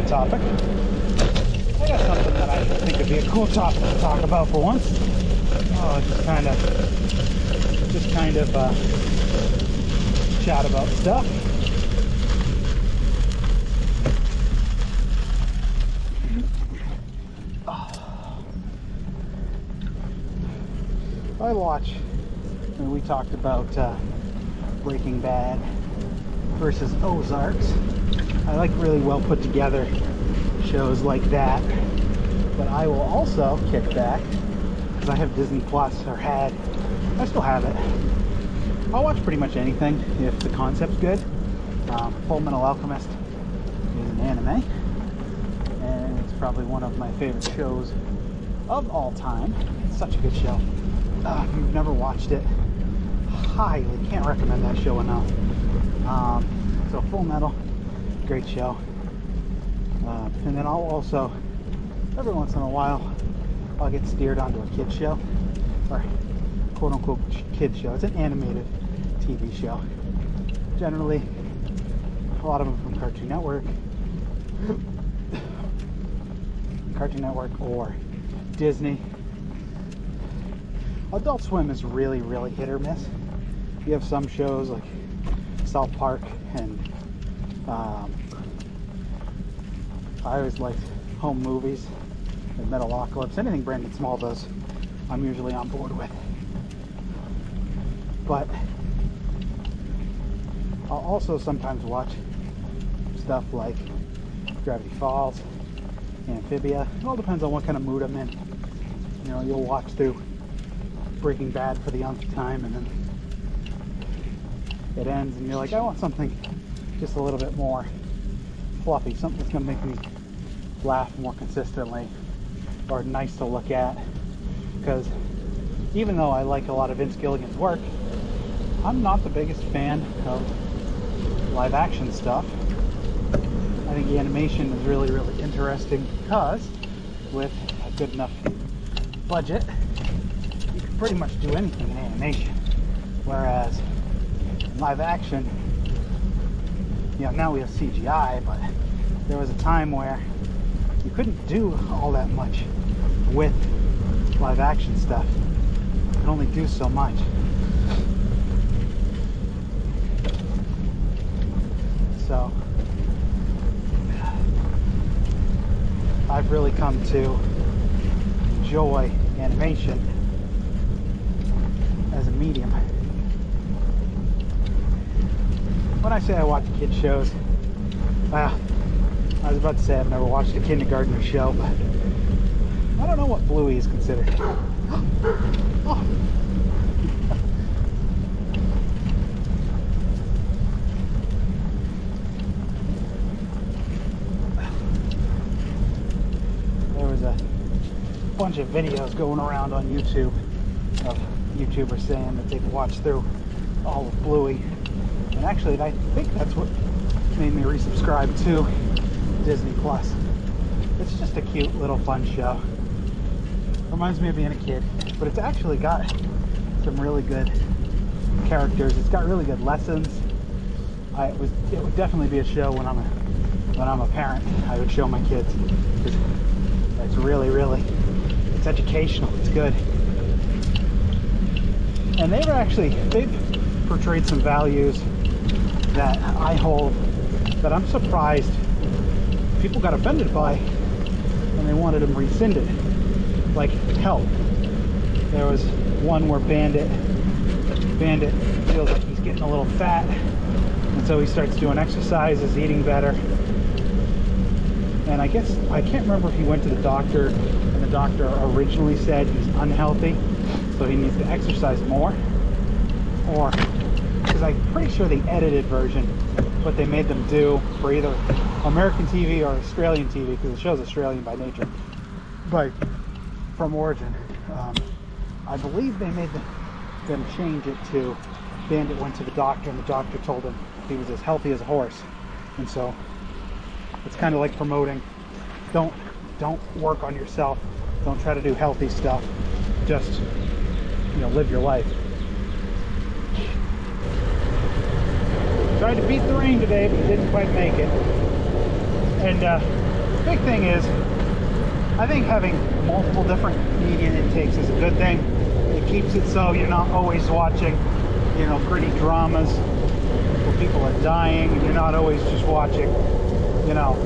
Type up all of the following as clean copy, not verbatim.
a topic. I got something that I think would be a cool topic to talk about for once. Oh, just kind of chat about stuff. I watch, and we talked about Breaking Bad versus Ozarks. I like really well put together shows like that, but I will also kick back because I have Disney Plus, or had. I still have it. I'll watch pretty much anything if the concept's good. Full Metal Alchemist is an anime, and it's probably one of my favorite shows of all time. It's such a good show. If you've never watched it, highly can't recommend that show enough. So Full Metal, great show. And then I'll also, every once in a while, I'll get steered onto a kid show, or quote unquote kid show. It's an animated TV show. Generally, a lot of them from Cartoon Network or Disney. Adult Swim is really, really hit or miss. You have some shows like South Park, and I always liked Home Movies and Metalocalypse. Anything Brandon Small does, I'm usually on board with. But I'll also sometimes watch stuff like Gravity Falls, Amphibia. It all depends on what kind of mood I'm in. You know, you'll watch through Breaking Bad for the umpth time, and then it ends and you're like, I want something just a little bit more fluffy, something that's going to make me laugh more consistently, or nice to look at. Because even though I like a lot of Vince Gilligan's work, I'm not the biggest fan of live action stuff. I think the animation is really, really interesting because with a good enough budget, you can pretty much do anything in animation. Whereas in live action, you know, now we have CGI, but there was a time where you couldn't do all that much with live action stuff. You could only do so much. So I've really come to enjoy animation as a medium. When I say I watch kid shows, I was about to say I've never watched a kindergartner show, but I don't know what Bluey is considered. Oh. There was a bunch of videos going around on YouTube of YouTubers saying that they've watched through all of Bluey. And actually, I think that's what made me resubscribe to Disney Plus. It's just a cute little fun show. Reminds me of being a kid, but it's actually got some really good characters. It's got really good lessons. It would definitely be a show when I'm a parent. I would show my kids, because it's really, really, it's educational. It's good. And they've portrayed some values that I hold, that I'm surprised people got offended by, and they wanted them rescinded. Like Help. There was one where Bandit feels like he's getting a little fat, and so he starts doing exercises, eating better. And I guess, I can't remember if he went to the doctor, and the doctor originally said he's unhealthy, so he needs to exercise more. Or, because I'm pretty sure the edited version, what they made them do for either American TV or Australian TV, because the show's Australian by nature, but from origin, I believe they made them change it to Bandit went to the doctor, and the doctor told him he was as healthy as a horse. And so it's kind of like promoting, don't work on yourself, don't try to do healthy stuff, just, you know, live your life. Tried to beat the rain today, but didn't quite make it. And big thing is, I think having multiple different media intakes is a good thing. It keeps it so you're not always watching, you know, gritty dramas where people are dying, and you're not always just watching, you know,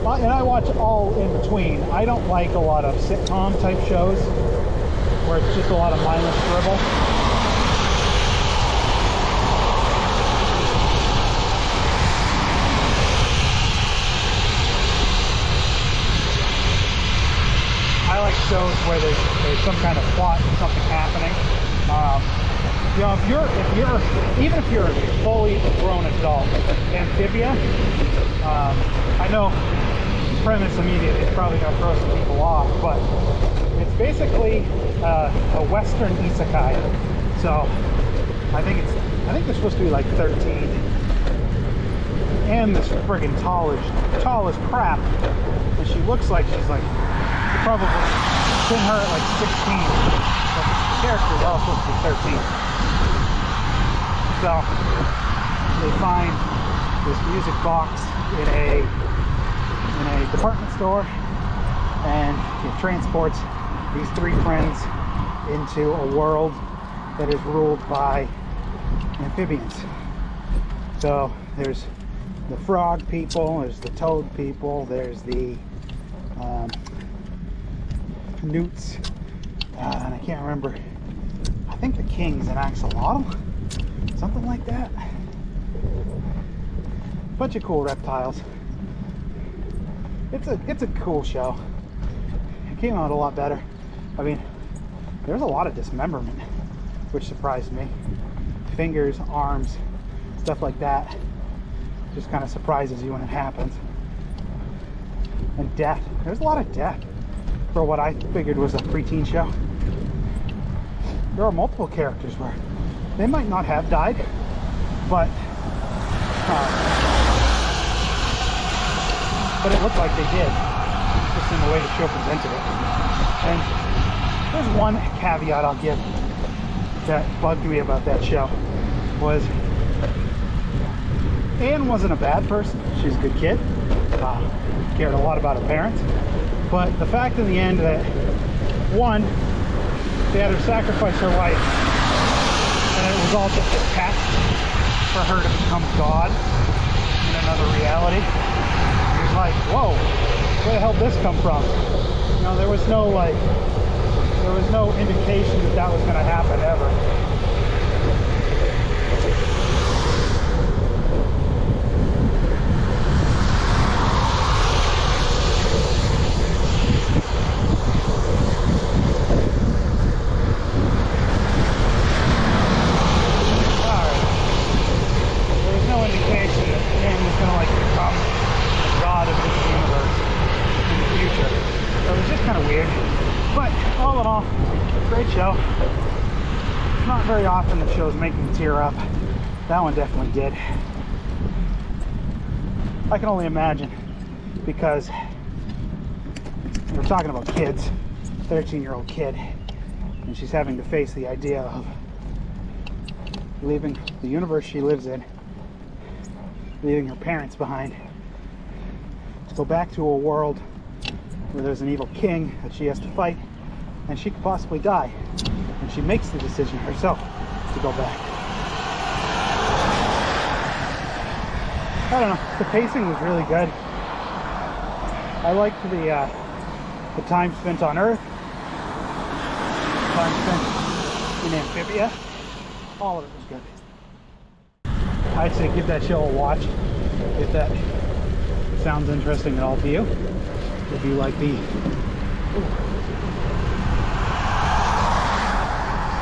and I watch all in between. I don't like a lot of sitcom type shows where it's just a lot of mindless dribble. I like shows where there's some kind of plot and something happening. You know, even if you're a fully grown adult, Amphibia, I know premise immediately is probably going to throw some people off, but it's basically a Western isekai. So I think they're supposed to be like 13, and this friggin' tall as crap, and she looks like she's like probably been her at like 16, but the characters are all supposed to be 13. So they find this music box in a department store, and it transports these three friends into a world that is ruled by amphibians. So there's the frog people, there's the toad people, there's the newts, and I can't remember, I think the king's an axolotl, something like that. Bunch of cool reptiles. It's a cool show. It came out a lot better. I mean, there's a lot of dismemberment, which surprised me. Fingers, arms, stuff like that. Just kind of surprises you when it happens. And death. There's a lot of death for what I figured was a preteen show. There are multiple characters where they might not have died, but it looked like they did, just in the way the show presented it. And there's one caveat I'll give that bugged me about that show, was Anne wasn't a bad person. She's a good kid, cared a lot about her parents, but the fact in the end that, one, they had her sacrifice her life, and it was all just a test for her to become God in another reality. Like, whoa, where the hell did this come from? You know, there was no indication that that was going to happen ever. Alright. There was no indication that Anne was going to like become God of this universe in the future. So it was just kind of weird. But all in all, great show. It's not very often that shows make me tear up. That one definitely did. I can only imagine, because we're talking about kids, 13-year-old kid, and she's having to face the idea of leaving the universe she lives in, leaving her parents behind, go back to a world where there's an evil king that she has to fight, and she could possibly die, and she makes the decision herself to go back. I don't know, the pacing was really good. I liked the time spent on Earth, time spent in Amphibia. All of it was good. I'd say give that show a watch if that sounds interesting at all to you. If you like the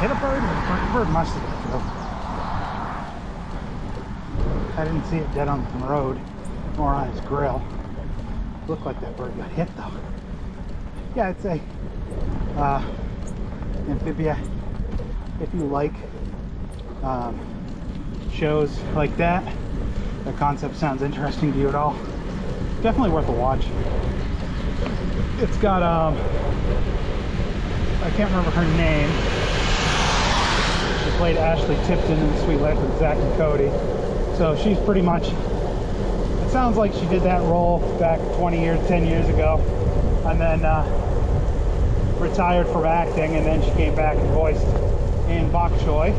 hit a bird, the bird must have got through. I didn't see it dead on the road or on its grill. Looked like that bird got hit though. Yeah, I'd say Amphibia, if you like shows like that, the concept sounds interesting to you at all, definitely worth a watch. It's got I can't remember her name. She played Ashley Tipton in The Sweet Life of Zack and Cody, so she's pretty much, it's sounds like she did that role back 10 years ago, and then retired from acting, and then she came back and voiced in Bok Choy.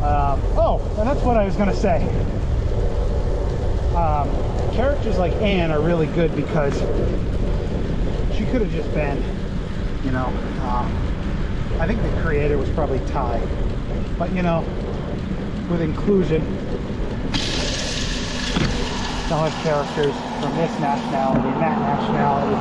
Oh, and that's what I was gonna say. Characters like Anne are really good because she could have just been, you know, I think the creator was probably Thai, but you know, with inclusion, they'll have characters from this nationality and that nationality.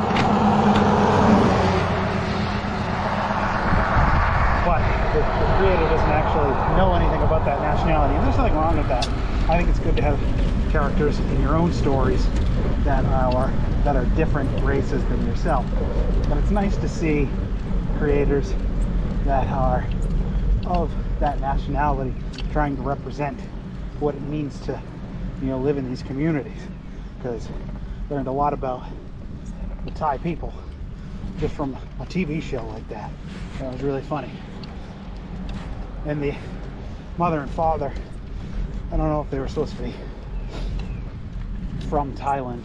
But the creator doesn't actually know anything about that nationality, and there's nothing wrong with that. I think it's good to have characters in your own stories that are different races than yourself. But it's nice to see creators that are of that nationality trying to represent what it means to, you know, live in these communities, because I learned a lot about the Thai people just from a TV show like that. That was really funny. And the mother and father, I don't know if they were supposed to be from Thailand,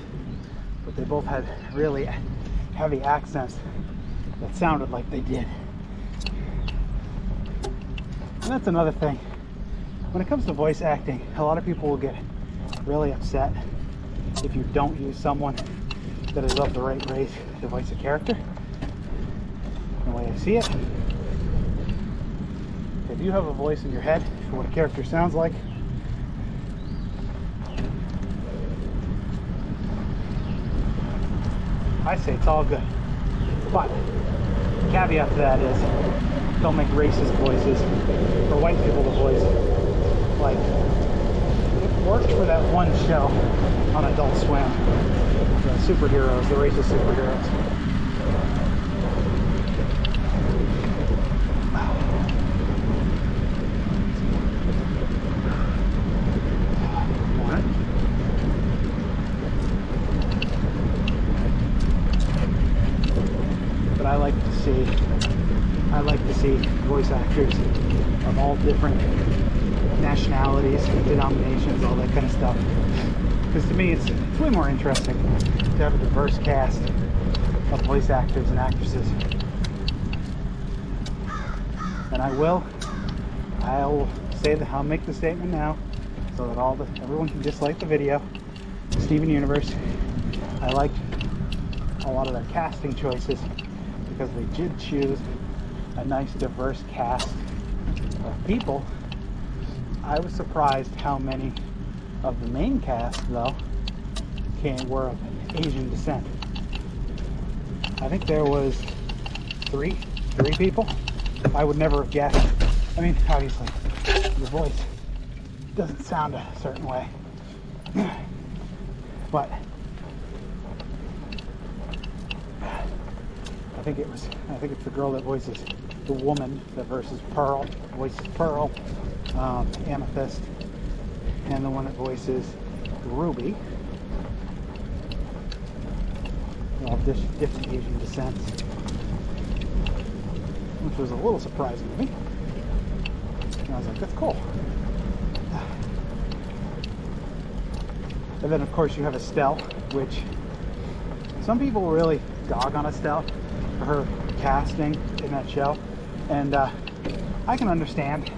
but they both had really heavy accents that sounded like they did. And that's another thing. When it comes to voice acting, a lot of people will get really upset if you don't use someone that is of the right race to voice a character. The way I see it, if you have a voice in your head for what a character sounds like, I say it's all good. But the caveat to that is, don't make racist voices for white people to voice. Like, it worked for that one show on Adult Swim, the superheroes, the racist superheroes. But I like to see voice actors of all different nationalities, denominations, all that kind of stuff. Because to me, it's way more interesting to have a diverse cast of voice actors and actresses. And I'll say that I'll make the statement now, so that everyone can dislike the video. Steven Universe, I liked a lot of their casting choices because they did choose a nice diverse cast of people. I was surprised how many of the main cast, though, were of Asian descent. I think there was three people. I would never have guessed. I mean, obviously, your voice doesn't sound a certain way, but I think it's the girl that voices the woman that voices Pearl, Amethyst, and the one that voices Ruby. All different Asian descents, which was a little surprising to me. And I was like, that's cool. And then of course you have Estelle, which some people really dog on Estelle for her casting in that show, and I can understand.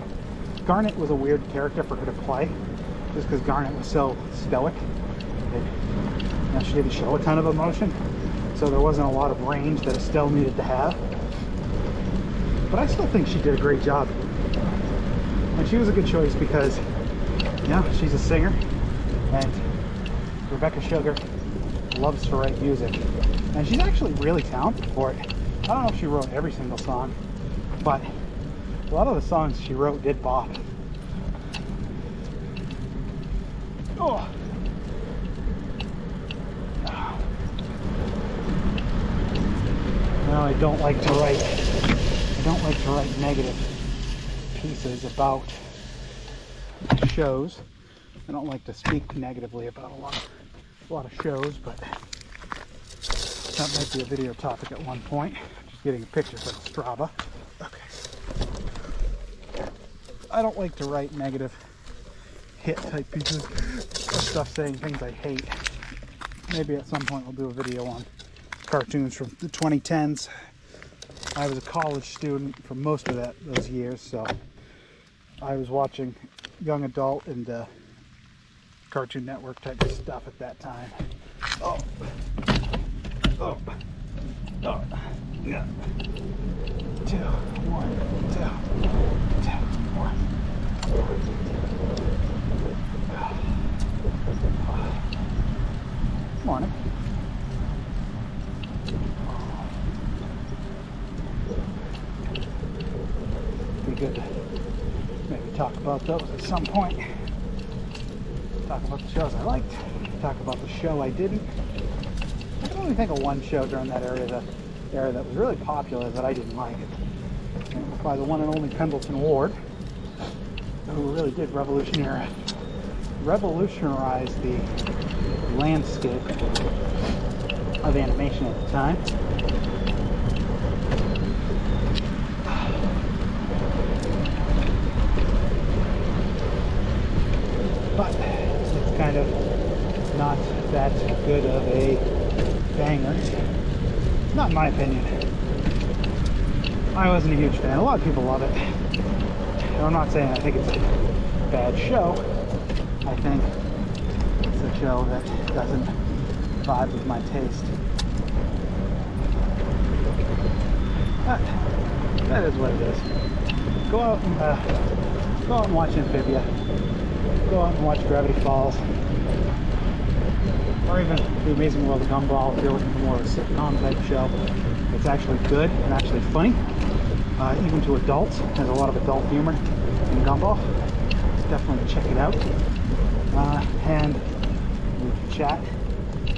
Garnet was a weird character for her to play, just because Garnet was so stoic. She didn't show a ton of emotion, so there wasn't a lot of range that Estelle needed to have. But I still think she did a great job, and she was a good choice because, you know, she's a singer, and Rebecca Sugar loves to write music, and she's actually really talented for it. I don't know if she wrote every single song, but a lot of the songs she wrote did bop. Oh. Now I don't like to write negative pieces about shows. I don't like to speak negatively about a lot of shows, but that might be a video topic at one point. Just getting a picture from Strava. Okay. I don't like to write negative hit type pieces. stuff saying things I hate. Maybe at some point we'll do a video on cartoons from the 2010s. I was a college student for most of those years, so I was watching young adult and Cartoon Network type of stuff at that time. Oh, oh, oh, yeah. 2, 1, 2, 2, 1. Morning. Be good to maybe talk about those at some point. Talk about the shows I liked. Talk about the show I didn't. I can only think of one show during that era that was really popular that I didn't like. And it was by the one and only Pendleton Ward, who really did revolutionize the landscape of animation at the time. But it's kind of not that good of a banger. Not in my opinion. I wasn't a huge fan. A lot of people love it. I'm not saying I think it's a bad show. I think it's a show that doesn't vibe with my taste. But that is what it is. Go out and watch Amphibia. Go out and watch Gravity Falls. Or even The Amazing World of Gumball if you're looking for more of a sitcom type show. It's actually good and actually funny. Even to adults. There's a lot of adult humor in Gumball. Definitely check it out. And we can chat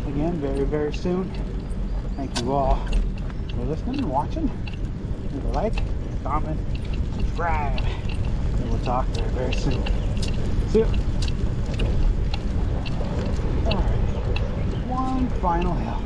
again very, very soon. Thank you all for listening and watching. Leave a like, comment, subscribe. And we'll talk very, very soon. See you. Alright. One final hill.